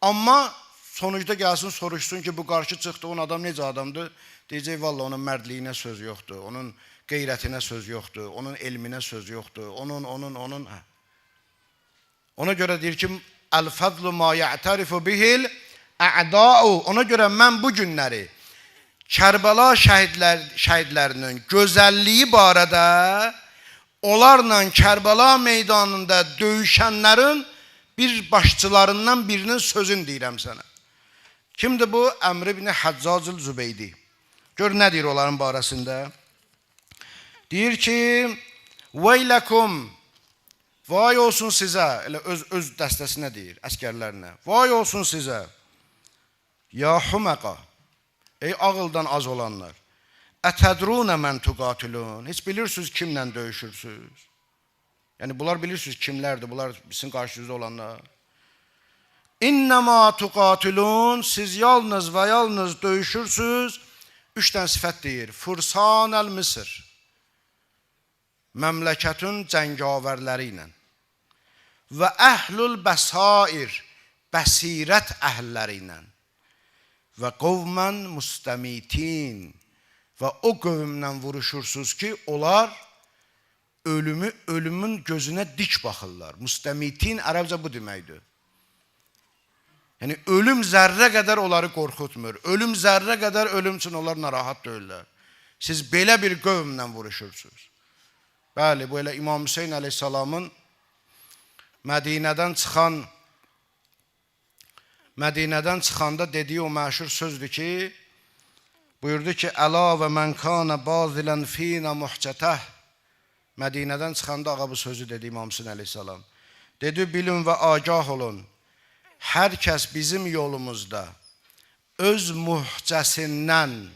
Amma sonuçda gəlsin, soruşsun ki, bu qarşı çıxdı, onun adam necə adamdır? Deyəcək, valla onun mərdliyinə söz yoxdur, onun qeyrətinə söz yoxdur, onun elminə söz yoxdur, onun. Ona görə deyir ki, Əl-fadlu ma ya'tarifu bihil a'da'u. Ona görə mən bu günləri Kərbəla şəhidlərinin gözəlliyi barədə onlarla Kərbəla meydanında döyüşənlərin bir başçılarından birinin sözünü deyirəm sənə. Kimdir bu? Əmr ibn Həccacül Zübeydi. Gör nə deyir onların barəsində? Deyir ki, Veyləkum, vay olsun sizə, elə öz dəstəsinə deyir, əskərlərinə. Vay olsun sizə, ya huməqa. Ey ağıldan az olanlar. Ətədrunə mən tuqatilun. Heç bilirsiniz kimlə döyüşürsünüz? Yəni bunlar bilirsiniz kimlərdir? Bunlar sizin qarşınızda olanlar. İnnəmə tuqatilun. Siz yalnız və yalnız döyüşürsünüz. 3 dənə sifət deyir. Fursanəl Misr. Məmləkətin cəngavərləri ilə. Və əhlül bəsair. Bəsirət əhəlləri ilə. Və qovmən müstəmitin. Və o qövmlə vuruşursunuz ki, onlar ölümün gözünə dik baxırlar. Müstəmitin ərəbcə bu deməkdir. Yəni, ölüm zərrə qədər onları qorxutmur. Ölüm zərrə qədər ölüm üçün onlar narahat deyirlər. Siz belə bir qövmlə vuruşursunuz. Bəli, bu elə İmam Hüseyin əleyhissalamın Mədinədən çıxanda dediyi o məşhur sözdür ki, buyurdu ki, Əla və mən kanə bazilən finə muhcətəh. Mədinədən çıxanda ağa bu sözü dedi İmam Hüseyin əleyhissalam. Dedi, bilin və agah olun. Hər kəs bizim yolumuzda öz muhcəsindən,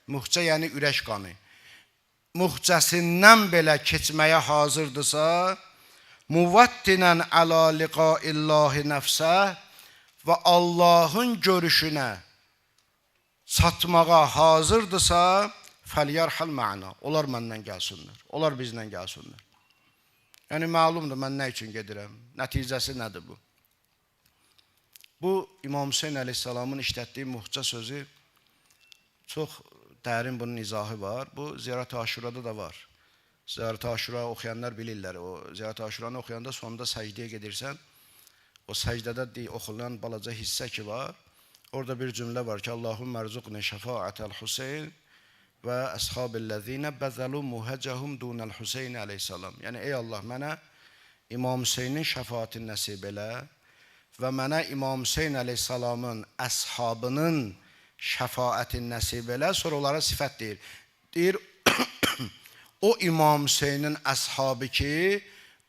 muhcə yəni ürək qanı, muhcəsindən belə keçməyə hazırdırsa, muvəttinən əla liqaillahi nəfsə və Allahın görüşünə çatmağa hazırdırsa, fəliyərhəl mə'na. Onlar məndən gəlsinlər. Onlar bizdən gəlsinlər. Yəni, məlumdur, mən nə üçün gedirəm? Nəticəsi nədir bu? Bu, İmam Hüseyin əleyhissalamın işlətdiyi muhcə sözü çox dərin bunun izahı var. Bu, Ziyarət-i Aşurada da var. Ziyarət-i Aşura oxuyanlar bilirlər. O Ziyarət-i Aşuranı oxuyanda sonunda səcdəyə gedirsən, o səcdədə oxulan balaca hissə ki var, orada bir cümlə var ki, Allahümme erzuqni şəfaətəl Hüseyin və əshabilləzinə bəzəlu muhəcəhum dunəl Hüseyin əleyhissalam. Yəni, ey Allah, mənə İmam Hüseynin şəfaatini nəsib elə və mənə İmam Hüseyin əleyhissalamın əshabının şəfaatini nəsib elə, sonra onlara sifət deyir. Deyir, O İmam Hüseynin əshabı ki,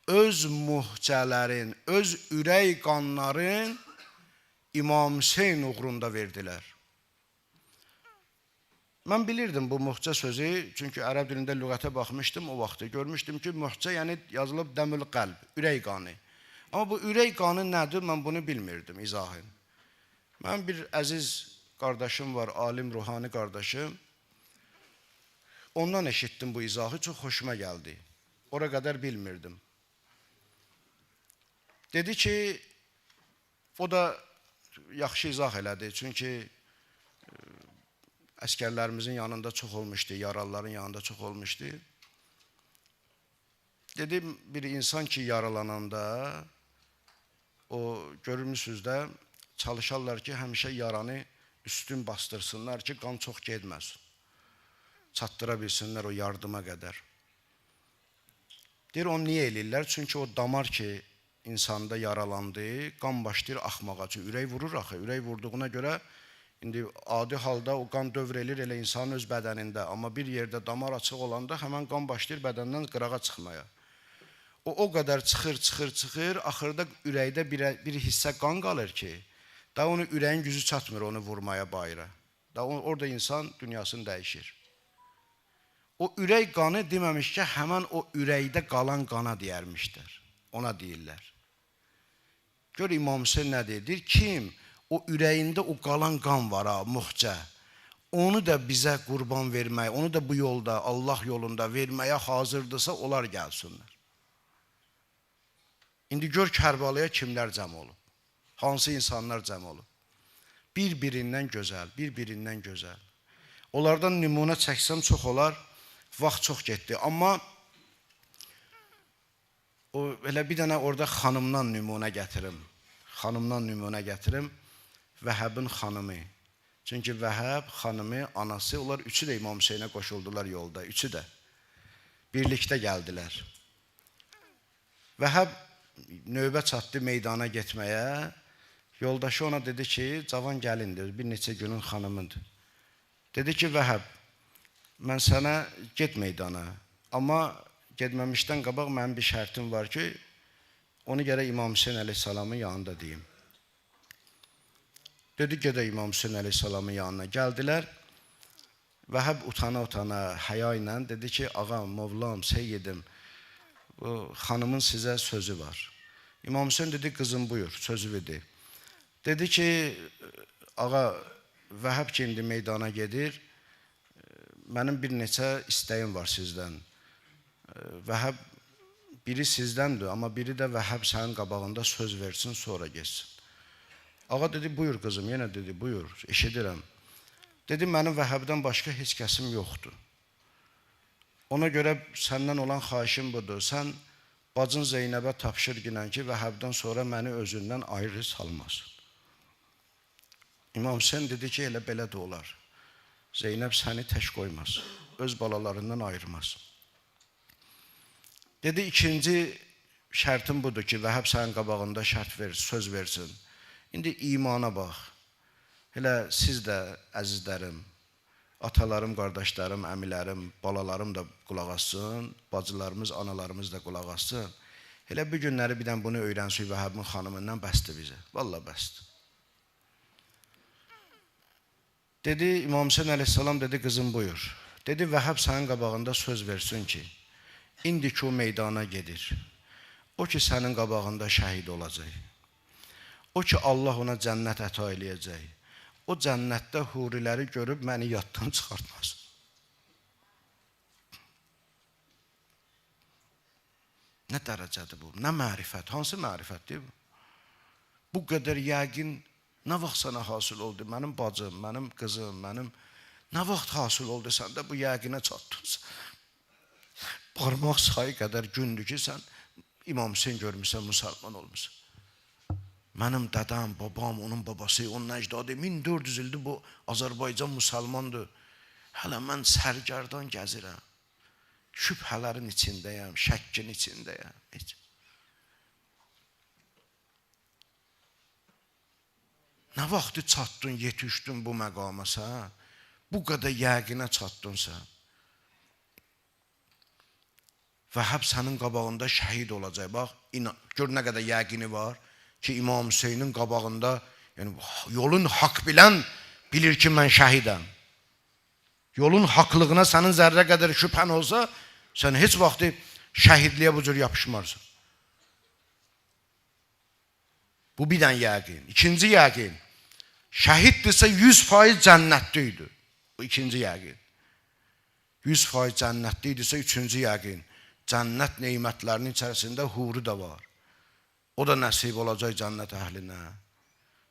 öz muhcələrin, öz ürək qanların İmam Hüseyn uğrunda verdilər. Mən bilirdim bu muhcə sözü, çünki ərəb dilində lüğətə baxmışdım o vaxtı. Görmüşdüm ki, muhcə yəni yazılıb dəmül qəlb, ürək qanı. Amma bu ürək qanı nədir, mən bunu bilmirdim, izahın. Mən bir əziz qardaşım var, alim, ruhani qardaşım. Ondan eşitdim bu izahı, çox xoşuma gəldi. Ora qədər bilmirdim. Dedi ki, o da yaxşı izah elədi. Çünki əskərlərimizin yanında çox olmuşdu, yaralıların yanında çox olmuşdu. Dedi, bir insan ki, yaralananda, o görmüşsünüz də, çalışarlar ki, həmişə yaranı üstün bastırsınlar ki, qan çox getməsin. Çatdıra bilsinlər o yardıma qədər. Deyir, onu niyə eləyirlər? Çünki o damar ki, insanda yaralandı, qan başlayır axmağa. Çünki ürək vurur axı. Ürək vurduğuna görə, indi adi halda o qan dövr edir elə insanın öz bədənində. Amma bir yerdə damar açıq olanda həmən qan başlayır bədəndən qırağa çıxmaya. O qədər çıxır, axırda ürəkdə bir hissə qan qalır ki, daha onu ürəyin gücü çatmır onu vurmaya bayıra. Daha orada insan dünyasını dəyişir. O ürək qanı deməmiş ki, həmən o ürəkdə qalan qana deyərmişdir. Ona deyirlər. Gör İmam Hüseyn nə deyir? Kim o ürəyində o qalan qan var ha, muhcə. Onu da bizə qurban vermək, onu da bu yolda, Allah yolunda verməyə hazırdırsa, onlar gəlsinlər. İndi gör Kərbalaya kimlər cəm olub? Hansı insanlar cəm olub? Bir-birindən gözəl, bir-birindən gözəl. Onlardan nümunə çəksəm çox olar, vaxt çox getdi. Amma elə bir dənə orada xanımdan nümunə gətirim. Xanımdan nümunə gətirim. Vəhəbin xanımı. Çünki Vəhəb, xanımı, anası, onlar üçü də İmam Hüseynə qoşuldular yolda. Üçü də. Birlikdə gəldilər. Vəhəb növbə çatdı meydana getməyə. Yoldaşı ona dedi ki, cavan gəlindir, bir neçə günün xanımındır. Dedi ki, Vəhəb, mən sənə get meydana. Amma getməmişdən qabaq mənim bir şərtim var ki, onu gərək İmam Hüseyn əleyhissalamın yanında deyim. Dedi, gedə İmam Hüseyn əleyhissalamın yanına. Gəldilər. Vəhəb utana-utana, həya ilə dedi ki, ağam, Mevlam, Seyyidim, xanımın sizə sözü var. İmam Hüseyn dedi, qızım buyur, sözü verdi. Dedi ki, ağa, Vəhəb ki, indi meydana gedir, mənim bir neçə istəyim var sizdən. Vəhəb biri sizdəndir, amma biri də Vəhəb sənin qabağında söz versin, sonra geçsin. Ağa dedi, buyur qızım, yenə dedi, buyur, eşidirəm. Dedi, mənim Vəhəbdən başqa heç kəsim yoxdur. Ona görə səndən olan xahişim budur. Sən bacın Zeynəbə tapşır ginən ki, Vəhəbdən sonra məni özündən ayrı salmasın. İmam Hüseyn dedi ki, elə belə də olar. Zeynəb səni tək qoymaz, öz balalarından ayırmaz. Dedi, ikinci şərtim budur ki, Vəhəb sənin qabağında şərt söz versin. İndi imana bax. Elə siz də əzizlərim, atalarım, qardaşlarım, əmilərim, balalarım da qulaq assın, bacılarımız, analarımız da qulaq assın. Elə bir günləri bir dən bunu öyrənsək Vəhəbin xanımından bəsdir bizə. Vallahi bəsdir. Dedi, İmam Hüseyn əleyhissalam dedi, qızım buyur. Dedi, Vəhəb sənin qabağında söz versin ki, indi ki o meydana gedir. O ki sənin qabağında şəhid olacaq. O ki Allah ona cənnət əta eləyəcək. O cənnətdə huriləri görüb məni yaddan çıxartmaz. Nə dərəcədir bu? Nə mərifət? Hansı mərifətdir bu? Bu qədər yəqin nə vaxt sənə hasıl oldu? Mənim bacım, mənim qızım, nə vaxt hasıl oldu səndə bu yəqinə çatdınsa? Parmaq sayı qədər gündür ki, sən İmam Hüseyn görmüsən, müsəlman olmuşsan. Mənim dədəm, babam, onun babası, onun əcdadı 1400 ildir bu Azərbaycan müsəlmandır. Hələ mən sərgərdan gəzirəm. Şübhələrin içindəyəm, şəkkin içindəyəm. Nə vaxtı çatdın, yetişdin bu məqama sən? Bu qədər yəqinə çatdın sən. Vəhəb sənin qabağında şəhid olacaq. Bax, gör nə qədər yəqini var ki, İmam Hüseynin qabağında, yəni yolun haqq bilən bilir ki, mən şəhidəm. Yolun haqlığına sənin zərrə qədər şübhən olsa, sən heç vaxtı şəhidliyə bu cür yapışmarsan. Bu bir dən yəqin. İkinci yəqin. Şəhiddirsə 100% cənnətdəydi. Bu ikinci yəqin. 100% cənnətdəydisə üçüncü yəqin. Cənnət neymətlərinin içərisində huru da var. O da nəsib olacaq cənnət əhlinə.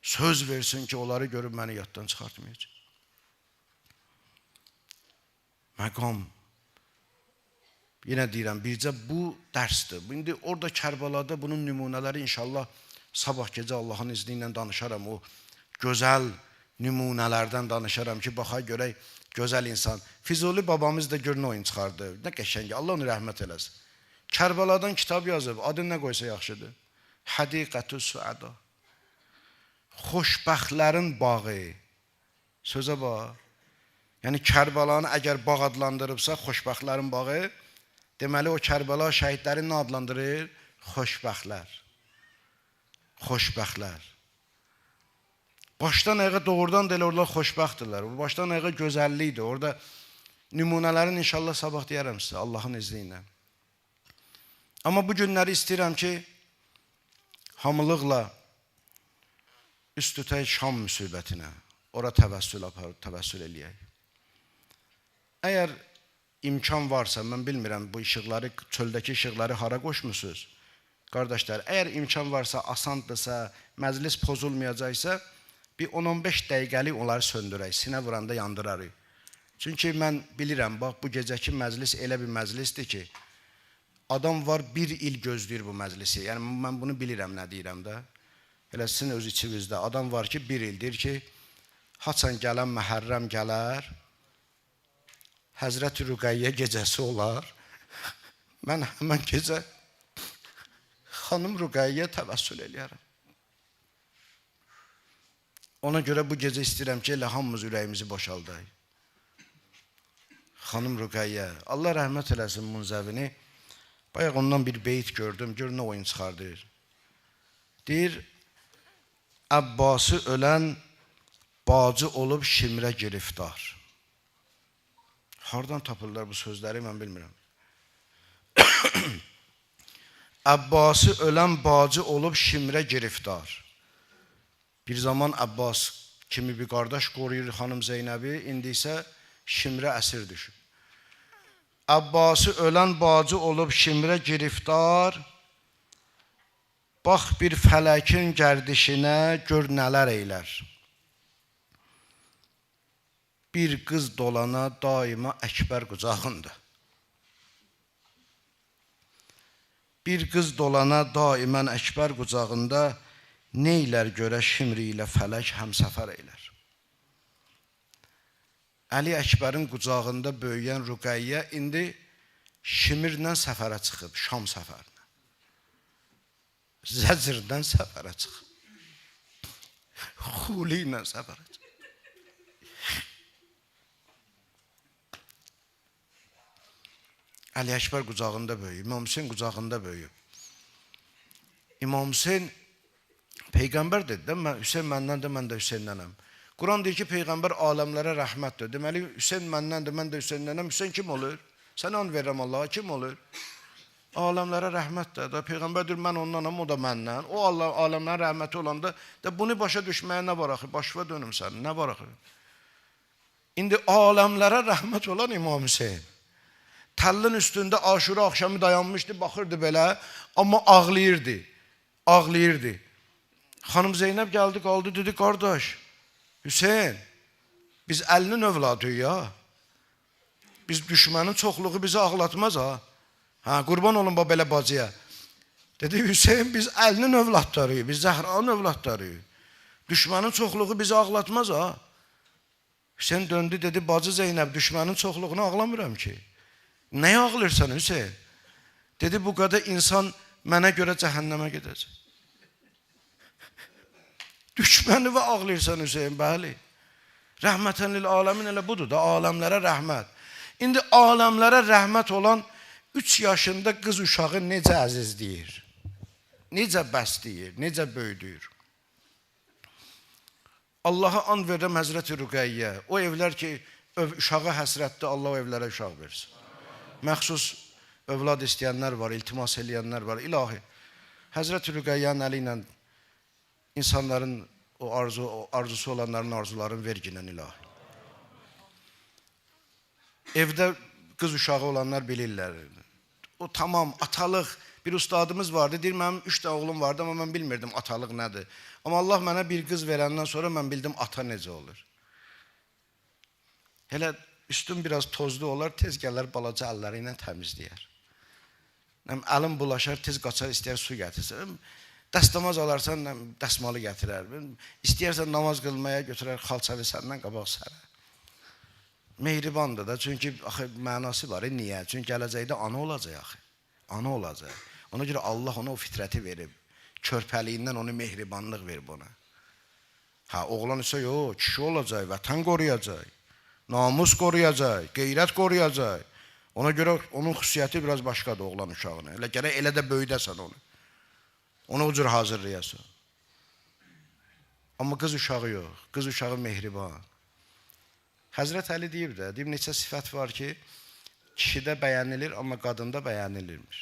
Söz versin ki, onları görüb məni yaddan çıxartmayacaq. Məqam. Yenə deyirəm, bircə bu dərsdir. İndi orada Kərbalada bunun nümunələri inşallah sabah gecə Allahın izni ilə danışaram. O gözəl nümunələrdən danışaram ki, baxa görək gözəl insan. Füzuli babamız da görün oyun çıxardı. Nə qəşəng, Allah onu rəhmət eləsin. Kərbaladan kitab yazıb, adı nə qoysa yaxşıdır? Hədiqətü Suəda. Xoşbəxtlərin bağı. Sözə bax. Yəni Kərbalanı əgər bağ adlandırıbsa, xoşbəxtlərin bağı, deməli o Kərbala şəhidləri nə adlandırır? Xoşbəxtlər. Xoşbəxtlər. Başdan ayağa doğrudan da elə orada xoşbəxtdirlər. Başdan ayağa gözəllikdir. Orada nümunələrin inşallah sabah deyərəm sizə, Allahın izni ilə. Amma bu günləri istəyirəm ki, hamılıqla üst tutaq Şam müsibətinə. Ora təvəssül aparıb, təvəssül eləyək. Əgər imkan varsa, mən bilmirəm bu işıqları, çöldəki işıqları hara qoşmusunuz? Qardaşlar, əgər imkan varsa, asandırsa, məclis pozulmayacaqsa, bir 10-15 dəqiqəlik onları söndürək, sinə vuranda yandırarıq. Çünki mən bilirəm, bax, bu gecəki məclis elə bir məclisdir ki, adam var 1 il gözləyir bu məclisi. Yəni, mən bunu bilirəm, nə deyirəm də. Elə sizin öz içinizdə adam var ki, 1 ildir ki, haçan gələn Məhərrəm gələr, Həzrət-i Rüqəyyə gecəsi olar. Mən həmən gecə xanım Rüqəyyə təvəssül eləyərəm. Ona görə bu gecə istəyirəm ki, elə hamımız ürəyimizi boşaldaq. Xanım Rüqəyyə, Allah rəhmət eləsin Munzəvini. Bayaq ondan bir beyt gördüm, gör nə oyun çıxardır. Deyir, Əbbası ölən bacı olub şimrə giriftar. Hardan tapırlar bu sözləri, mən bilmirəm. Əbbası ölən bacı olub şimrə giriftar. Bir zaman Əbbas kimi bir qardaş qoruyur xanım Zeynəbi, indi isə şimrə əsir düşür. Əbbası ölən bacı olub şimrə giriftar, bax bir fələkin gərdişinə gör nələr eylər. Bir qız dolana daima Əkbər qucağında. Bir qız dolana daimən Əkbər qucağında neylər görə şimri ilə fələk həmsəfər eylər. Əli Əkbərin qucağında böyüyən Rüqəyyə indi Şimirlə səfərə çıxıb, Şam səfərinə. Zəcirdən səfərə çıxıb. Xuli ilə səfərə çıxıb. Əli Əkbər qucağında böyüyüb, İmam Hüseyin qucağında böyüyüb. İmam Hüseyin Peyğəmbər dedi də, Hüseyin məndəndir, mən də Hüseyindənəm. Quran deyir ki, Peyğəmbər aləmlərə rəhmətdir. Deməli, Hüseyin məndəndir, mən də Hüseyindənəm. Hüseyin kim olur? Sən an verirəm Allaha, kim olur? Aləmlərə rəhmətdir. Peyğəmbər deyir, mən ondanam, o da məndən. O aləmlərin rəhməti olanda, bunu başa düşməyə nə var axı? Başıva dönüm sən, nə var axı? İndi aləmlərə rəhmət olan İmam Hüseyin. Təllin üstündə Aşura axşamı dayanmışdı, baxırdı belə, amma ağlayırdı, ağlayırdı. Xanım Zeynəb gəldi, qaldı, dedi, qardaş, Hüseyin, biz əlinin övladıyıq ya. Biz düşmənin çoxluğu bizi ağlatmaz ha. Ha, qurban olun belə bacıya. Dedi, Hüseyin, biz əlinin övladlarıyıq, biz Zəhranın övladlarıyıq. Düşmənin çoxluğu bizi ağlatmaz ha. Hüseyin döndü, dedi, bacı Zeynəb, düşmənin çoxluğunu ağlamıram ki. Nəyə ağlayırsan Hüseyin? Dedi, bu qədər insan mənə görə cəhənnəmə gedəcək. Düşməni və ağlayırsan Hüseyin, bəli. Rəhmətən lil aləmin elə budur da, aləmlərə rəhmət. İndi aləmlərə rəhmət olan 3 yaşında qız uşağı necə əzizləyir, necə bəsləyir, necə böyüdür. Allaha and verirəm Həzrəti Rüqəyyə. O evlər ki, uşağa həsrətdir, Allah o evlərə uşaq versin. Məxsus övlad istəyənlər var, iltimas eləyənlər var. İlahi, Həzrəti Rüqəyyənin əli ilə insanların o arzusu olanların arzularını verginən ilahi. Evdə qız uşağı olanlar bilirlər. O tamam atalıq. Bir ustadımız vardı, deyir mənim 3 tane oğlum vardı amma mən bilmirdim atalıq nədir. Amma Allah mənə bir qız verəndən sonra mən bildim ata necə olur. Hələ üstüm biraz tozlu olar, tez gələr balaca əlləri ilə təmizləyər. Əlim bulaşar, tez qaçar, istəyər su gətirsin. Dəstəmaz alarsan, dəsmalı gətirər. İstəyərsən namaz qılmaya götürər, xalçalı səndən qabaq sərər. Mehribandır da, çünki mənası var. Niyə? Çünki gələcəkdə ana olacaq axı. Ana olacaq. Ona görə Allah ona o fitrəti verib. Körpəliyindən onu mehribanlıq verib ona. Oğlan isə yox, kişi olacaq, vətən qoruyacaq, namus qoruyacaq, qeyrət qoruyacaq. Ona görə onun xüsusiyyəti biraz başqadır oğlan uşağına. Elə gərək elə də böyüdəsən onu. Onu o cür hazırlayasın. Amma qız uşağı yox. Qız uşağı mehriban. Həzrət Əli deyib də, neçə sifət var ki, kişidə bəyənilir, amma qadında bəyənilirmiş.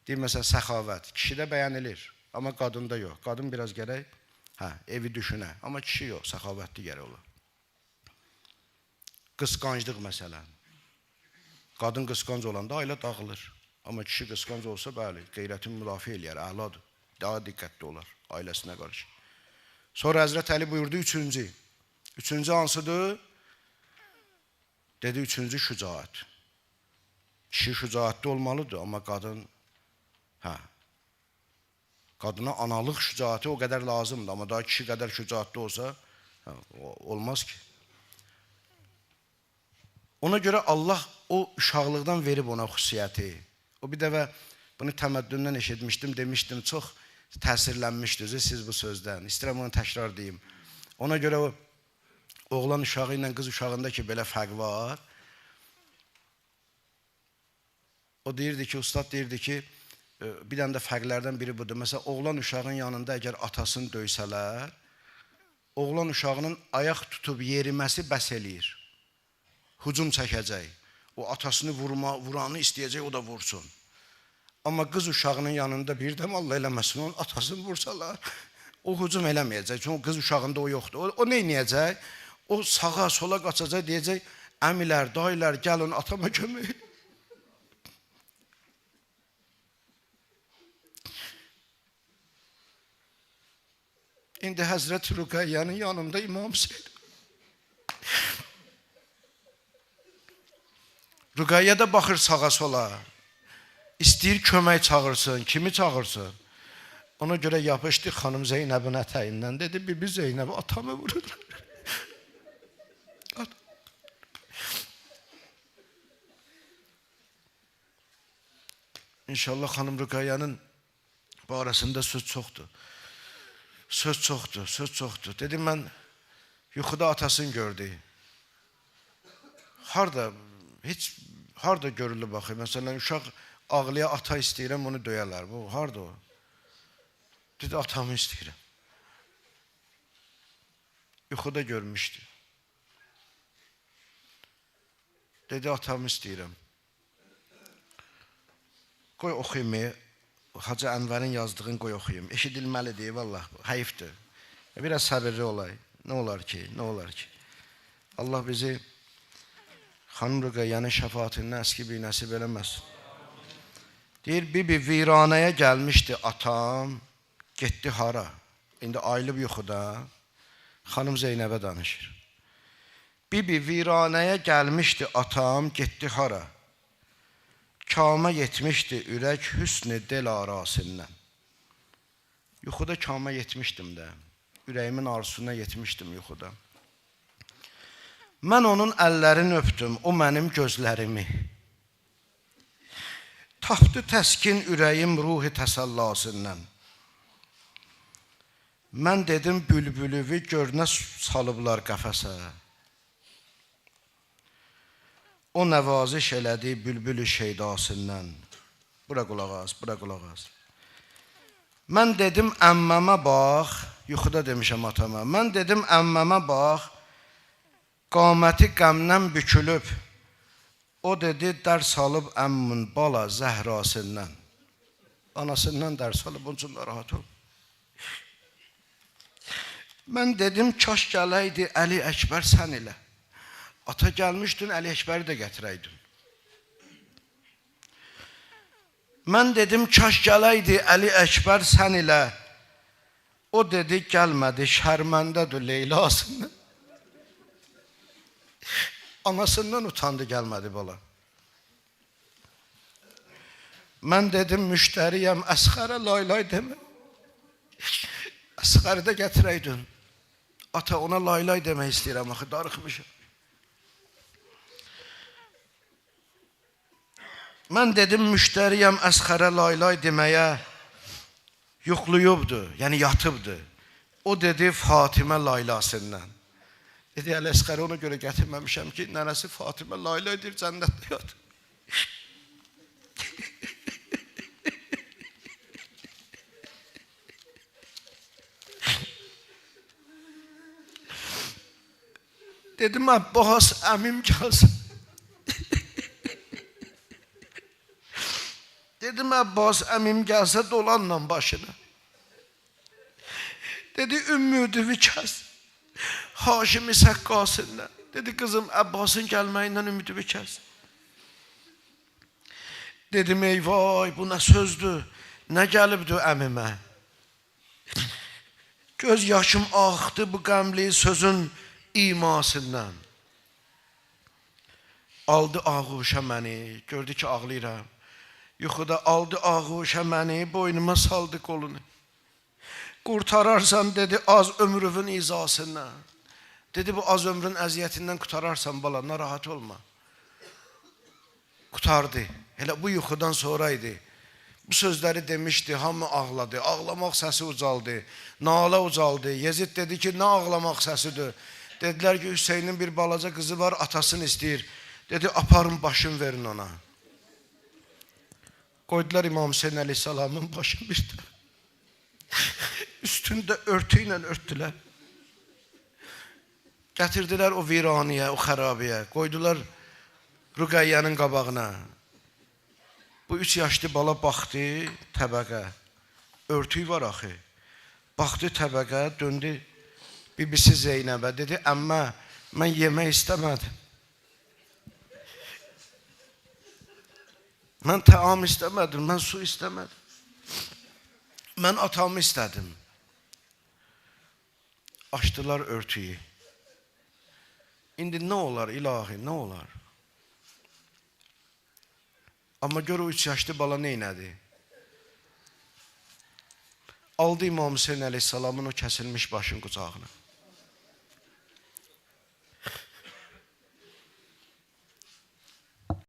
Deyib məsələn, səxavət. Kişidə bəyənilir, amma qadında yox. Qadın biraz gərək, evi düşünə. Amma kişi yox, səxavətli gərək olur. Qısqanclıq məsələn. Qadın qısqanc olanda ailə dağılır. Amma kişi qısqanc olsa, bəli, qeyrətini müdafiə eləyər, əladır. Daha diqqətli olar ailəsinə qarşı. Sonra Həzrət Əli buyurdu, üçüncü. Üçüncü hansıdır? Dedi, üçüncü şücaət. Kişi şücaətli olmalıdır, amma qadın, qadına analıq şücaəti o qədər lazımdır, amma daha kişi qədər şücaətli olsa, olmaz ki. Ona görə Allah o uşaqlıqdan verib ona xüsusiyyəti. O bir dəfə bunu təməddündən eşitmişdim, demişdim, çox təsirlənmişdiniz siz bu sözdən. İstəyirəm onu təkrar deyim. Ona görə o oğlan uşağı ilə qız uşağında ki, belə fərq var. O deyirdi ki, ustad deyirdi ki, bir dənə də fərqlərdən biri budur. Məsələn, oğlan uşağın yanında əgər atasını döysələr, oğlan uşağının ayaq tutub yeriməsi bəs eləyir. Hücum çəkəcək. O atasını vuranı istəyəcək, o da vursun. Amma qız uşağının yanında bir də Allah eləməsin, onun atasını vursalar, o hücum eləməyəcək. Çünki qız uşağında o yoxdur. O nə eləyəcək? O sağa, sola qaçacaq, deyəcək, əmilər, dayılar, gəlin atama kömək. İndi Həzrət Rüqəyyənin yanında İmam Hüseyin. Rüqəyyə də baxır sağa, sola. İstəyir kömək çağırsın, kimi çağırsın. Ona görə yapışdı xanım Zeynəbin ətəyindən. Dedi, bibi Zeynəb atamı vururlar. İnşallah xanım Rüqəyyənin barəsində söz çoxdur. Söz çoxdur. Dedim, mən yuxuda atasını gördü. Harda görülür baxayım. Məsələn, uşaq ağlaya ata istəyirəm, onu döyərlər. Bu, harda o? Dedi, atamı istəyirəm. Yuxuda görmüşdü. Dedi, atamı istəyirəm. Qoy oxuyum. Hacı Ənvərin yazdığını qoy oxuyum. Eşidilməlidir, vallah, həyifdir. Biraz səbirli olay. Nə olar ki? Allah bizi xanım Rüqəyyənin şəfaatindən əski nəsib eləməsin. Deyir, bibi viranəyə gəlmişdi atam, getdi hara? İndi ayılıb yuxuda, xanım Zeynəbə danışır. Bibi viranəyə gəlmişdi atam, getdi hara? Kama yetmişdi ürək hüsn-i del arasından. Yuxuda kama yetmişdim də. Ürəyimin arzusuna yetmişdim yuxuda. Mən onun əllərini öpdüm, o mənim gözlərimi. Tapdı təskin ürəyim ruhi təsallasından. Mən dedim bülbülüvü gör nə salıblar qəfəsə. o nəvaziş elədi bülbülü şeydasından. Bura qulaq as, bura qulaq as. Mən dedim əmməmə bax, yuxuda demişəm atama. Mən dedim əmməmə bax, qaməti qəmdən bükülüb. O dedi dərs alıb əmmin bala zəhrasından. Anasından dərs alıb, onun üçün rahat ol. Mən dedim kaş gələydi Əli Əkbər sən ilə. Ata gəlmişdin, Əli Əkbəri də gətirəydin. Mən dedim kaş gələydi Əli Əkbər sən ilə. O dedi gəlmədi, şərməndədir Leylasından. Anasından utandı, gəlmədi bala. Mən dedim müştəriyəm, Əsxərə laylay demə. Əsxəri də gətirəydin. Ata ona laylay demək istəyirəm, axı darıxmışım. Mən dedim müştəriyəm, Əsxərə laylay deməyə. Yuxluyubdu, yəni yatıbdı. O dedi Fatimə laylasından. Dedi Əli Əsxəri ona görə gətirməmişəm ki, nənəsi Fatimə laylaydır, cənnətdə yatır. Dedim Abbas əmim gəlsin. Dedim Abbas əmim gəlsə dolanla başına. Dedi ümmüdüvü kəs. Haşimi səqqasından. Dedi kızım Abbas'ın gəlməyindən ümidimi kəs. Dedim eyvay bu nə sözdür, nə gəlibdir əmimə. Göz yaşım axdı bu qəmli sözün imasından. Aldı ağuşa məni, gördü ki ağlayıram. Yuxuda aldı ağuşa məni, boynuma saldı kolunu. Kurtararsan dedi az ömrünün izasından. Dedi bu az ömrün əziyyətindən kurtararsan bala, narahat olma. Kurtardı. Elə bu yuxudan sonraydı. Bu sözləri demişdi, hamı ağladı. Ağlamaq səsi ucaldı. Nalə ucaldı. Yezid dedi ki, nə ağlamaq səsidir? Dedilər ki, Hüseynin bir balaca kızı var, atasını istəyir. Dedi, aparın başını verin ona. Qoydular İmam Hüseyin Aleyhisselamın başını bir də. Üstündə örtü ilə örtdülər. Gətirdilər o viraniyə, o xərabiyə. Qoydular Rüqəyyənin qabağına. Bu 3 yaşlı bala baxdı təbəqə. Örtüyü var axı. Baxdı təbəqə, döndü bibisi Zeynəbə. Dedi, əmmə, mən yemək istəmədim. Mən təam istəmədim, mən su istəmədim. Mən atamı istədim. Açdılar örtüyü. İndi nə olar ilahi, nə olar? Amma gör o 3 yaşlı bala neynədi? Aldı İmam Hüseyin Aleyhisselamın o kəsilmiş başın qucağına.